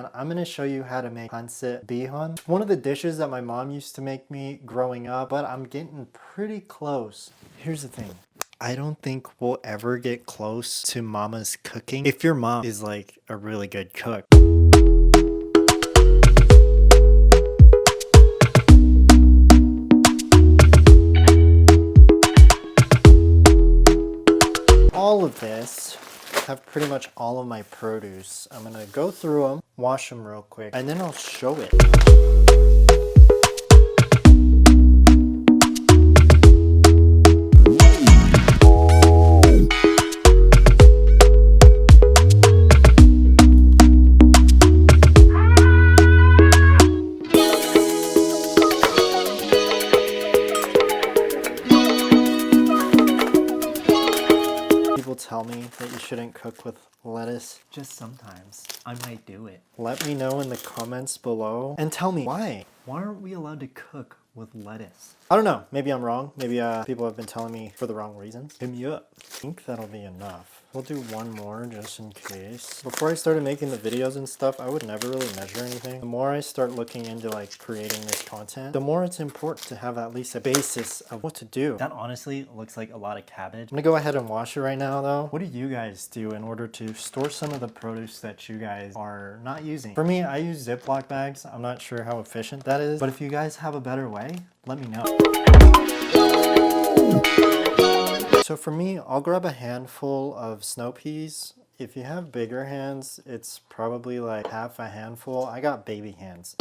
And I'm gonna show you how to make Pancit Bihon. One of the dishes that my mom used to make me growing up, but I'm getting pretty close. Here's the thing. I don't think we'll ever get close to mama's cooking if your mom is like a really good cook. All of this, have pretty much all of my produce. I'm gonna go through them, wash them real quick, and then I'll show it. People tell me that you shouldn't cook with lettuce. Just sometimes I might do it. Let me know in the comments below and tell me why. Why aren't we allowed to cook with lettuce? I don't know. Maybe I'm wrong. Maybe people have been telling me for the wrong reasons. Hit me up. I think that'll be enough. We'll do one more just in case. Before I started making the videos and stuff, I would never really measure anything. The more I start looking into like creating this content, the more it's important to have at least a basis of what to do. That honestly looks like a lot of cabbage. I'm gonna go ahead and wash it right now though. What do you guys do in order to store some of the produce that you guys are not using? For me, I use Ziploc bags. I'm not sure how efficient that is, but if you guys have a better way, let me know. So for me, I'll grab a handful of snow peas. If you have bigger hands, it's probably like half a handful. I got baby hands.